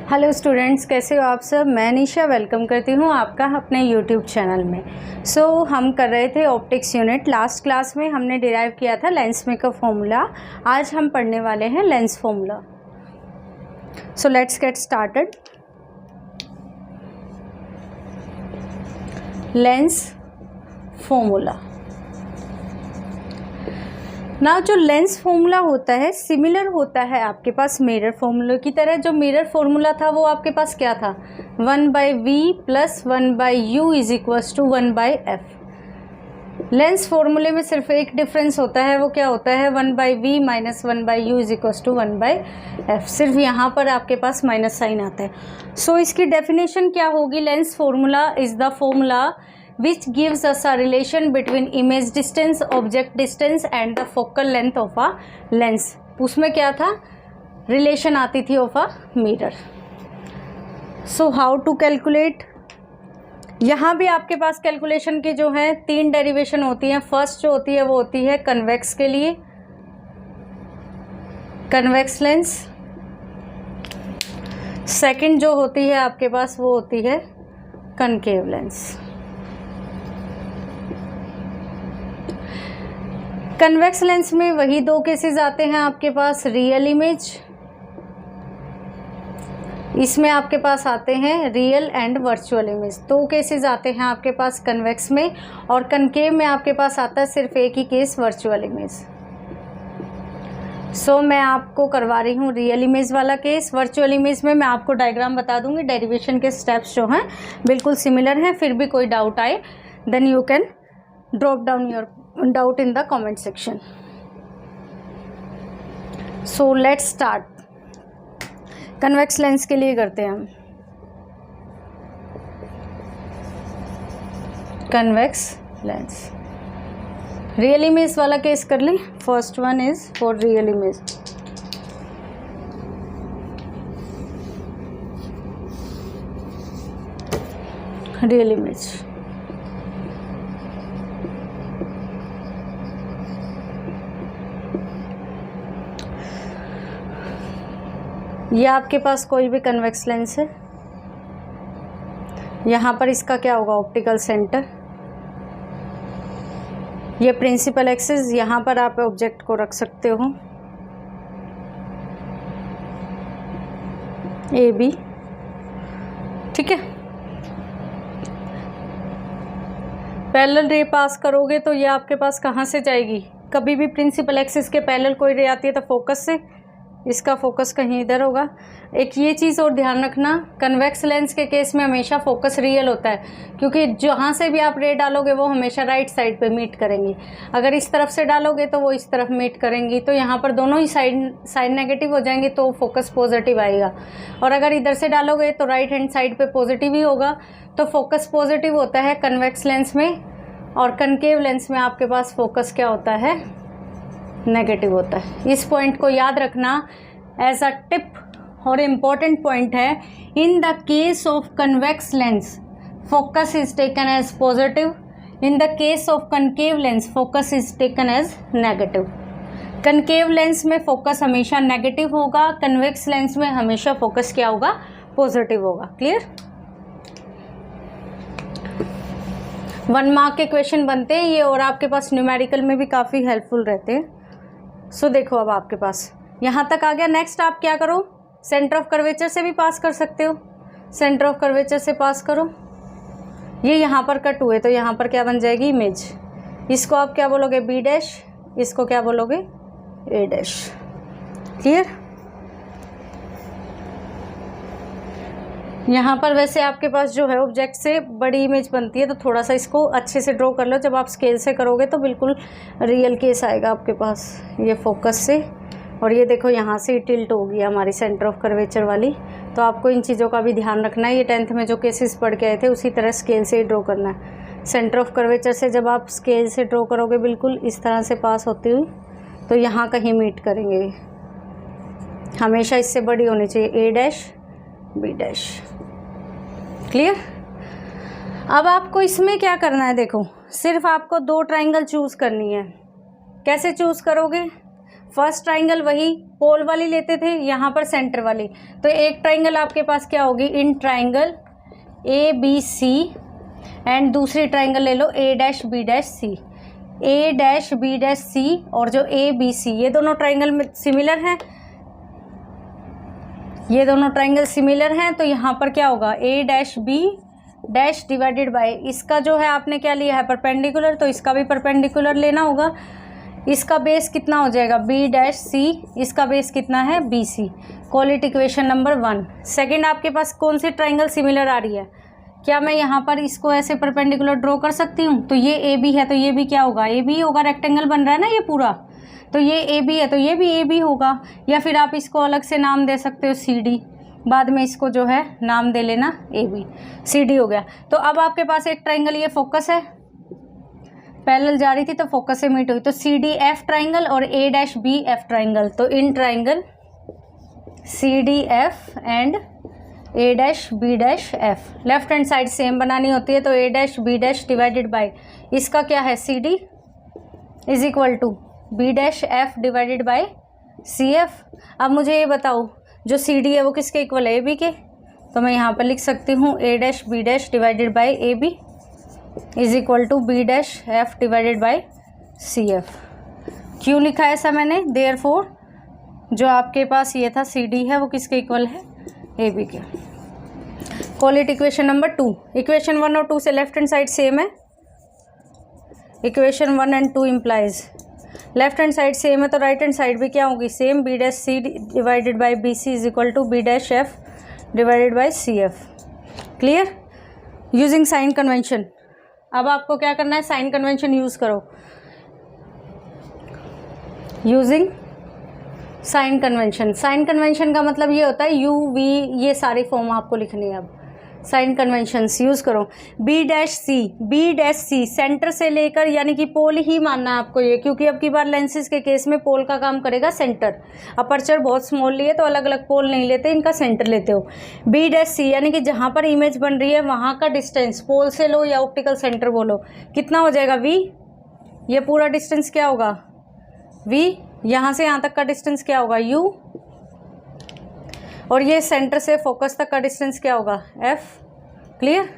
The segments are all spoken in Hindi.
हेलो स्टूडेंट्स, कैसे हो आप सब। मैं निशा वेलकम करती हूँ आपका अपने यूट्यूब चैनल में। हम कर रहे थे ऑप्टिक्स यूनिट। लास्ट क्लास में हमने डिराइव किया था लेंस मेकर फॉर्मूला। आज हम पढ़ने वाले हैं lens formula. Let's get started. Lens formula. ना जो लेंस फॉर्मूला होता है सिमिलर होता है आपके पास मिरर फॉर्मूला की तरह। जो मिरर फॉर्मूला था वो आपके पास क्या था, 1/v plus 1/u is equals to 1/f। Lens फॉर्मूले में सिर्फ एक डिफरेंस होता है, वो क्या होता है, 1/v minus 1/u is equals to 1/f। सिर्फ यहाँ पर आपके पास माइनस साइन आता है। इसकी डेफिनेशन क्या होगी, lens formula is the formula which gives us a relation between image distance, object distance and the focal length of a lens। उसमें क्या था, रिलेशन आती थी of a mirror. How to calculate. यहाँ भी आपके पास कैलकुलेशन की जो है 3 डेरिवेशन होती हैं। फर्स्ट जो होती है वो होती है कन्वेक्स के लिए, कन्वेक्स लेंस। सेकंड जो होती है आपके पास वो होती है कनकेव लेंस। कन्वेक्स लेंस में वही 2 केसेस आते हैं आपके पास, रियल इमेज, इसमें आपके पास आते हैं real and virtual image. 2 cases आते हैं आपके पास कन्वेक्स में, और कनकेव में आपके पास आता है सिर्फ एक ही केस, वर्चुअल इमेज। मैं आपको करवा रही हूँ रियल इमेज वाला केस। वर्चुअल इमेज में मैं आपको डायग्राम बता दूंगी, डेरिवेशन के स्टेप्स जो हैं बिल्कुल सिमिलर हैं। फिर भी कोई डाउट आए then you can drop down your doubt in the comment section. Let's start. Convex lens के लिए करते हैं हम। कन्वेक्स लेंस रियल इमेज वाला केस कर लें। First one is for real image. Real image ये आपके पास कोई भी कन्वेक्स लेंस है। यहाँ पर इसका क्या होगा, ऑप्टिकल सेंटर। ये प्रिंसिपल एक्सिस, यहाँ पर आप ऑब्जेक्ट को रख सकते हो, ए बी, ठीक है। पैरेलल रे पास करोगे तो ये आपके पास कहाँ से जाएगी, कभी भी प्रिंसिपल एक्सिस के पैरेलल कोई रे आती है तो फोकस से, इसका फोकस कहीं इधर होगा। एक ये चीज़ और ध्यान रखना, कन्वेक्स लेंस के केस में हमेशा फोकस रियल होता है, क्योंकि जहाँ से भी आप रे डालोगे वो हमेशा राइट साइड पे मीट करेंगी। अगर इस तरफ से डालोगे तो वो इस तरफ मीट करेंगी, तो यहाँ पर दोनों ही साइड नेगेटिव हो जाएंगे तो फोकस पॉजिटिव आएगा। और अगर इधर से डालोगे तो राइट हैंड साइड पे पॉजिटिव ही होगा, तो फोकस पॉजिटिव होता है कन्वेक्स लेंस में। और कनकेव लेंस में आपके पास फोकस क्या होता है, नेगेटिव होता है। इस पॉइंट को याद रखना एज अ टिप, और इम्पॉर्टेंट पॉइंट है। In the case of convex lens focus is taken as positive, in the case of concave lens focus is taken as negative. Concave lens में फोकस हमेशा नेगेटिव होगा, कन्वेक्स लेंस में हमेशा फोकस क्या होगा, पॉजिटिव होगा। क्लियर। 1 मार्क के क्वेश्चन बनते हैं ये, और आपके पास न्यूमेरिकल में भी काफ़ी हेल्पफुल रहते हैं। देखो अब आपके पास यहाँ तक आ गया। नेक्स्ट आप क्या करो, सेंटर ऑफ कर्वेचर से भी पास कर सकते हो। सेंटर ऑफ कर्वेचर से पास करो, ये यहाँ पर कट हुए तो यहाँ पर क्या बन जाएगी, इमेज। इसको आप क्या बोलोगे, बी डैश, इसको क्या बोलोगे, ए डैश। क्लियर। यहाँ पर वैसे आपके पास जो है ऑब्जेक्ट से बड़ी इमेज बनती है, तो थोड़ा सा इसको अच्छे से ड्रॉ कर लो। जब आप स्केल से करोगे तो बिल्कुल रियल केस आएगा आपके पास, ये फोकस से। और ये देखो यहाँ से टिल्ट होगी हमारी सेंटर ऑफ कर्वेचर वाली, तो आपको इन चीज़ों का भी ध्यान रखना है। ये 10th में जो केसेस पढ़ के आए थे उसी तरह स्केल से ही ड्रॉ करना है। सेंटर ऑफ कर्वेचर से जब आप स्केल से ड्रॉ करोगे बिल्कुल इस तरह से पास होती हुई, तो यहाँ कहीं मीट करेंगे। हमेशा इससे बड़ी होनी चाहिए, ए डैश, बी डैश। क्लियर। अब आपको इसमें क्या करना है, देखो सिर्फ आपको 2 ट्राइंगल चूज़ करनी है। कैसे चूज़ करोगे, फर्स्ट ट्राइंगल वही पोल वाली लेते थे, यहाँ पर सेंटर वाली। तो एक ट्राइंगल आपके पास क्या होगी, in triangle A B C, and दूसरी ट्राइंगल ले लो A dash B dash C. A dash B dash C और जो ए बी सी, ये दोनों ट्राइंगल में सिमिलर हैं, ये दोनों ट्राइंगल सिमिलर हैं। तो यहाँ पर क्या होगा, A dash B dash divided by, इसका जो है आपने क्या लिया है, परपेंडिकुलर, तो इसका भी परपेंडिकुलर लेना होगा। इसका बेस कितना हो जाएगा, बी डैश सी, इसका बेस कितना है, B C. Call it equation number 1। Second आपके पास कौन सी ट्राइंगल सिमिलर आ रही है, क्या मैं यहाँ पर इसको ऐसे परपेंडिकुलर ड्रॉ कर सकती हूँ? तो ये ए बी है, तो ये भी क्या होगा, ए बी होगा, रेक्टेंगल बन रहा है ना ये पूरा, तो ये ए बी है तो ये भी ए बी होगा। या फिर आप इसको अलग से नाम दे सकते हो सी डी, बाद में इसको जो है नाम दे लेना ए बी, सी डी हो गया। तो अब आपके पास एक ट्राइंगल ये फोकस है, पैरेलल जा रही थी तो फोकस से मीट हुई, तो सी डी एफ ट्राइंगल और A dash B F triangle. तो in triangle C D F and A dash B dash F, left hand side same बनानी होती है, तो A dash B dash divided by इसका क्या है, C D is equal to B dash F divided by C F. अब मुझे ये बताओ जो सी डी है वो किसके इक्वल है, ए बी के, तो मैं यहाँ पर लिख सकती हूँ A dash B dash divided by A B is equal to B dash F divided by C F. क्यों लिखा है ऐसा मैंने, देयरफॉर जो आपके पास ये था सी डी है वो किसके इक्वल है, ए बी के। Call it equation number 2। Equation 1 और 2 से लेफ्ट हैंड साइड सेम है, equation 1 and 2 implies left hand side same है तो राइट हैंड साइड भी क्या होगी, same, B dash C divided by B C is equal to B dash F divided by C F. Clear, using sign convention. अब आपको क्या करना है, साइन कन्वेंशन यूज करो, using sign convention. Sign convention का मतलब ये होता है यू वी, ये सारी फॉर्म आपको लिखनी है। अब साइन कन्वेंशंस यूज करो, बी डैश सी सेंटर से लेकर, यानी कि पोल ही मानना है आपको ये, क्योंकि अब की बार लेंसेज के केस में पोल का काम करेगा सेंटर। अपर्चर बहुत स्मॉल लिए तो अलग अलग पोल नहीं लेते, इनका सेंटर लेते हो। बी डैश सी यानी कि जहाँ पर इमेज बन रही है वहाँ का डिस्टेंस, पोल से लो या ऑप्टिकल सेंटर बोलो, कितना हो जाएगा, वी। ये पूरा डिस्टेंस क्या होगा, वी। यहाँ से यहाँ तक का डिस्टेंस क्या होगा, यू। और ये सेंटर से फोकस तक का डिस्टेंस क्या होगा, एफ। क्लियर,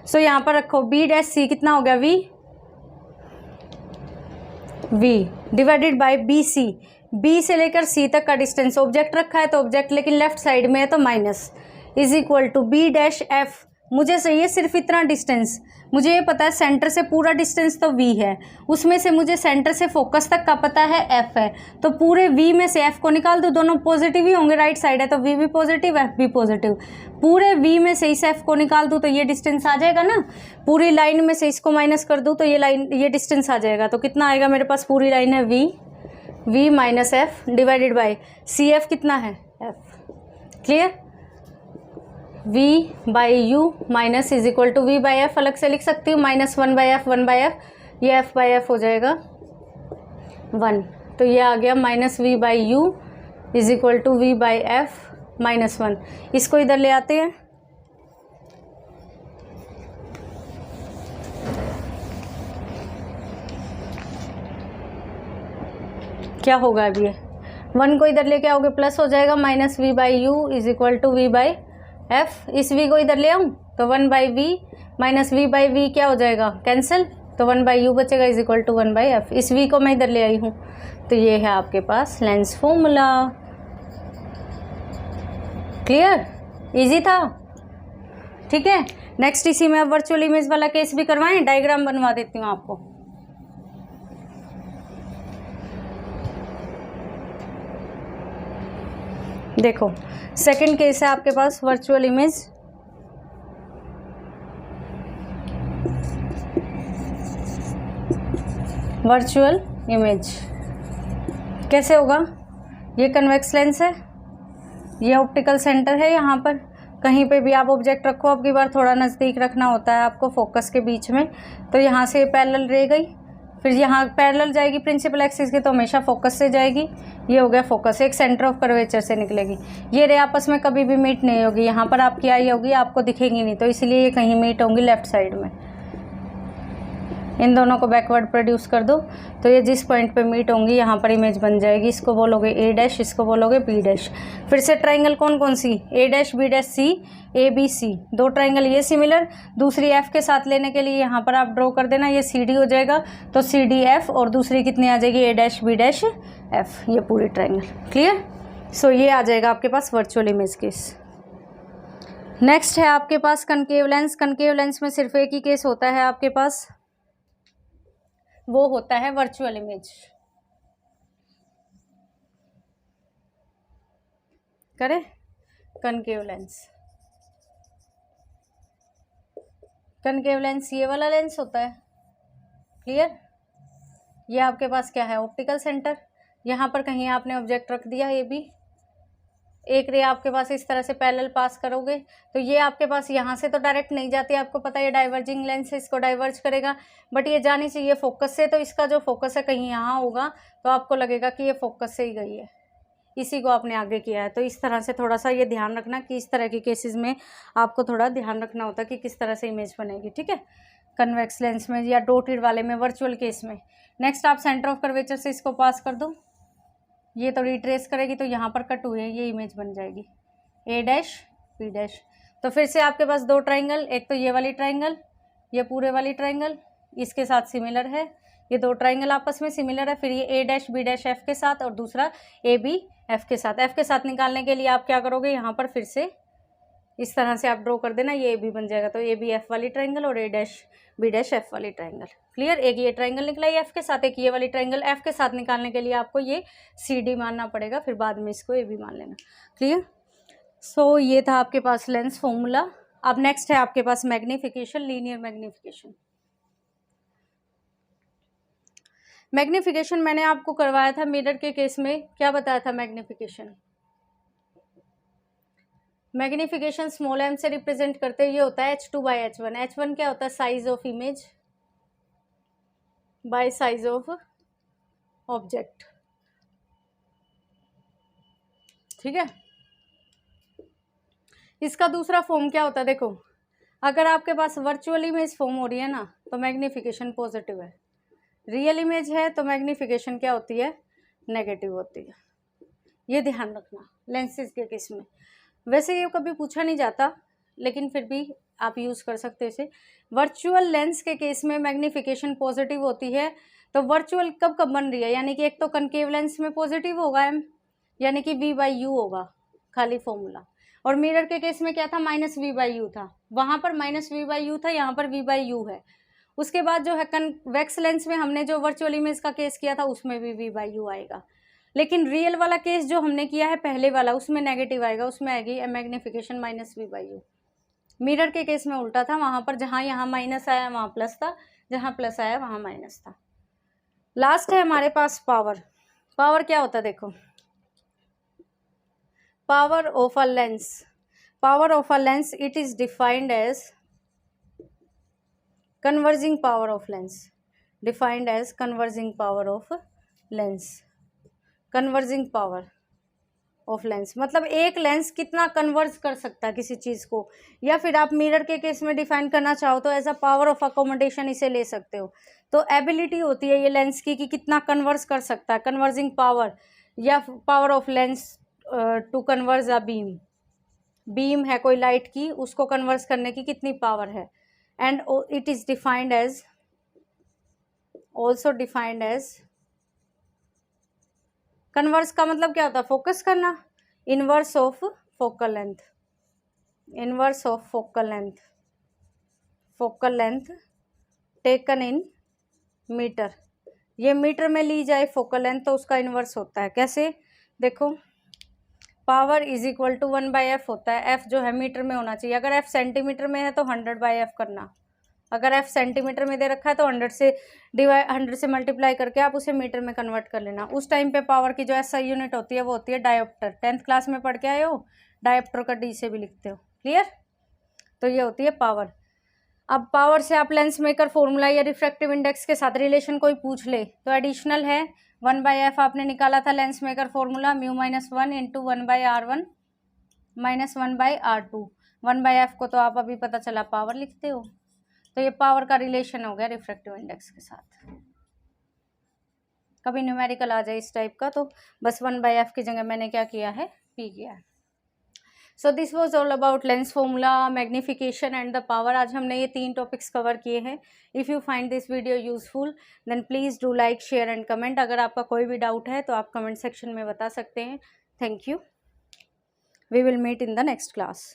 सो यहाँ पर रखो बी डैश सी कितना हो गया, V divided by B C. B से लेकर सी तक का डिस्टेंस, ऑब्जेक्ट रखा है तो ऑब्जेक्ट लेकिन लेफ्ट साइड में है तो minus, is equal to B dash F. मुझे चाहिए सिर्फ इतना डिस्टेंस, मुझे ये पता है सेंटर से पूरा डिस्टेंस तो v है, उसमें से मुझे सेंटर से फोकस तक का पता है f है, तो पूरे v में से f को निकाल दो, दोनों पॉजिटिव ही होंगे, राइट साइड है तो v भी पॉजिटिव f भी पॉजिटिव। पूरे v में से इस f को निकाल दूँ तो ये डिस्टेंस आ जाएगा ना, पूरी लाइन में से इसको माइनस कर दूँ तो ये डिस्टेंस आ जाएगा। तो कितना आएगा मेरे पास, पूरी लाइन है v minus F divided by C F कितना है, f। Clear, v by U minus is equal to V by F, अलग से लिख सकती हूँ, माइनस 1 बाई एफ, ये f बाई एफ हो जाएगा 1, तो ये आ गया minus V by U is equal to V by F minus 1। इसको इधर ले आते हैं, क्या होगा अब ये 1 को इधर लेके आओगे प्लस हो जाएगा, minus V by U is equal to V by F. इस v को इधर ले आऊँ तो 1 by V minus V by V क्या हो जाएगा, कैंसिल, तो 1 बाई यू बचेगा is equal to 1 by F. इस v को मैं इधर ले आई हूँ, तो ये है आपके पास लेंस फॉर्मूला। क्लियर, इजी था, ठीक है। नेक्स्ट इसी में अब वर्चुअल इमेज वाला केस भी करवाएं, डायग्राम बनवा देती हूँ आपको। देखो सेकंड केस है आपके पास वर्चुअल इमेज। वर्चुअल इमेज कैसे होगा, ये कन्वेक्स लेंस है, ये ऑप्टिकल सेंटर है, यहाँ पर कहीं पे भी आप ऑब्जेक्ट रखो, अब की बार थोड़ा नज़दीक रखना होता है आपको फोकस के बीच में, तो यहाँ से पैरेलल रह गई, फिर यहाँ पैरेलल जाएगी प्रिंसिपल एक्सिस के तो हमेशा फोकस से जाएगी, ये हो गया फोकस, एक सेंटर ऑफ कर्वेचर से निकलेगी, ये रे आपस में कभी भी मीट नहीं होगी, यहाँ पर आपकी आई होगी आपको दिखेगी नहीं, तो इसलिए ये कहीं मीट होंगी लेफ्ट साइड में। इन दोनों को बैकवर्ड प्रोड्यूस कर दो तो ये जिस पॉइंट पे मीट होंगी यहाँ पर इमेज बन जाएगी। इसको बोलोगे ए डैश, इसको बोलोगे बी डैश। फिर से ट्राइंगल कौन कौन सी, A dash B dash C, A B C, दो ट्राइंगल ये सिमिलर। दूसरी एफ के साथ लेने के लिए यहाँ पर आप ड्रॉ कर देना, ये सी डी हो जाएगा तो सी डी एफ, और दूसरी कितनी आ जाएगी, ए डैश बी डैश एफ, ये पूरी ट्राइंगल। क्लियर। सो ये आ जाएगा आपके पास वर्चुअल इमेज केस। नेक्स्ट है आपके पास कनकेव लेंस। कनकेव लेंस में सिर्फ एक ही केस होता है आपके पास, वो होता है वर्चुअल इमेज। करें कनकेव लेंस। कनकेव लेंस ये वाला लेंस होता है। क्लियर। ये आपके पास क्या है, ऑप्टिकल सेंटर। यहाँ पर कहीं आपने ऑब्जेक्ट रख दिया, ये भी एक रे आपके पास इस तरह से पैरेलल पास करोगे तो ये आपके पास यहाँ से तो डायरेक्ट नहीं जाती, आपको पता है ये डाइवर्जिंग लेंस है, इसको डाइवर्ज करेगा, बट ये जानी चाहिए फोकस से, तो इसका जो फोकस है कहीं यहाँ होगा तो आपको लगेगा कि ये फोकस से ही गई है, इसी को आपने आगे किया है। तो इस तरह से थोड़ा सा ये ध्यान रखना कि इस तरह के केसेस में आपको थोड़ा ध्यान रखना होता है कि किस तरह से इमेज बनेगी। ठीक है, कन्वेक्स लेंस में या डॉटेड वाले में, वर्चुअल केस में। नेक्स्ट आप सेंटर ऑफ कर्वेचर से इसको पास कर दो, ये तो रिट्रेस करेगी तो यहाँ पर कट हुए ये इमेज बन जाएगी ए डैश बी डैश। तो फिर से आपके पास दो ट्राइंगल, एक तो ये वाली ट्राइंगल, ये पूरे वाली ट्राइंगल इसके साथ सिमिलर है, ये दो ट्राइंगल आपस में सिमिलर है। फिर ये ए डैश बी डैश एफ के साथ और दूसरा ए बी एफ के साथ। एफ के साथ निकालने के लिए आप क्या करोगे, यहाँ पर फिर से इस तरह से आप ड्रॉ कर देना, ये ए बी बन जाएगा। तो ए बी एफ वाली ट्राइंगल और A dash B dash F वाली ट्राइंगल। क्लियर। एक ये ट्राइंगल निकला ये एफ के साथ, एक ये वाली ट्राइंगल एफ के साथ। निकालने के लिए आपको ये सी डी मानना पड़ेगा, फिर बाद में इसको ए बी मान लेना। क्लियर। सो ये था आपके पास लेंस फॉर्मूला। अब नेक्स्ट है आपके पास मैग्नीफिकेशन, लीनियर मैग्नीफिकेशन। मैग्नीफिकेशन मैंने आपको करवाया था मिरर के केस में, क्या बताया था मैग्नीफिकेशन। मैग्नीफिकेशन स्मॉल एम से रिप्रेजेंट करते ये होता है H2/H1। H1 क्या होता है, size of image by size of object. ठीक है। इसका दूसरा फॉर्म क्या होता है, देखो अगर आपके पास वर्चुअल इमेज फॉर्म हो रही है ना तो मैग्नीफिकेशन पॉजिटिव है, रियल इमेज है तो मैग्नीफिकेशन क्या होती है, नेगेटिव होती है। ये ध्यान रखना लेंसेज के केस में। वैसे ये कभी पूछा नहीं जाता लेकिन फिर भी आप यूज़ कर सकते हो इसे। वर्चुअल लेंस के केस में मैग्नीफिकेशन पॉजिटिव होती है, तो वर्चुअल कब कब बन रही है, यानी कि एक तो कनकेव लेंस में पॉजिटिव होगा एम, यानी कि V/U होगा खाली फॉर्मूला। और मिरर के केस में क्या था, -V/U था, वहाँ पर -V/U था, यहाँ पर V/U है। उसके बाद जो है कन्वेक्स लेंस में हमने जो वर्चुअल इमेज का केस किया था उसमें भी V/U आएगा, लेकिन रियल वाला केस जो हमने किया है पहले वाला उसमें नेगेटिव आएगा, उसमें आएगी मैग्नीफिकेशन -V/U। मिरर के केस में उल्टा था, वहाँ पर जहाँ यहाँ माइनस आया वहाँ प्लस था, जहाँ प्लस आया वहाँ माइनस था। लास्ट है हमारे पास पावर। पावर क्या होता है, देखो power of a lens, power of a lens it is defined as converging power of lens, defined as converging power of lens. Converging power of lens मतलब एक लेंस कितना कन्वर्ज कर सकता है किसी चीज़ को, या फिर आप मिरर के केस में डिफाइन करना चाहो तो as a power of accommodation इसे ले सकते हो। तो एबिलिटी होती है ये लेंस की कि कितना कन्वर्ज कर सकता है, कन्वर्जिंग पावर, या power of lens to converge a beam. Beam है कोई लाइट की, उसको कन्वर्ज करने की कितनी पावर है। And it is defined as, also defined as, converse का मतलब क्या होता है, फोकस करना, inverse of focal length, inverse of focal length, focal length taken in meter. ये मीटर में ली जाए फोकल लेंथ तो उसका इनवर्स होता है। कैसे, देखो power is equal to 1/f होता है। f जो है मीटर में होना चाहिए, अगर f सेंटीमीटर में है तो 100/f करना, अगर f सेंटीमीटर में दे रखा है तो 100 से मल्टीप्लाई करके आप उसे मीटर में कन्वर्ट कर लेना। उस टाइम पे पावर की जो SI यूनिट होती है वो होती है डायोप्टर। 10th क्लास में पढ़ के आए हो, डायोप्टर का D से भी लिखते हो। क्लियर। तो ये होती है पावर। अब पावर से आप लेंस मेकर फॉर्मूला या रिफ्रैक्टिव इंडेक्स के साथ रिलेशन कोई पूछ ले तो एडिशनल है, 1/f आपने निकाला था lens maker formula, μ - 1 into 1/r1 - 1/r2। 1/f को तो आप अभी पता चला पावर लिखते हो, तो ये पावर का रिलेशन हो गया रिफ्रैक्टिव इंडेक्स के साथ। कभी न्यूमेरिकल आ जाए इस टाइप का तो बस 1/f की जगह मैंने क्या किया है, p किया है। So this was all about lens formula, magnification and the power. आज हमने ये 3 टॉपिक्स कवर किए हैं। If you find this video useful then please do like, share and comment. अगर आपका कोई भी डाउट है तो आप कमेंट सेक्शन में बता सकते हैं। Thank you. We will meet in the next class.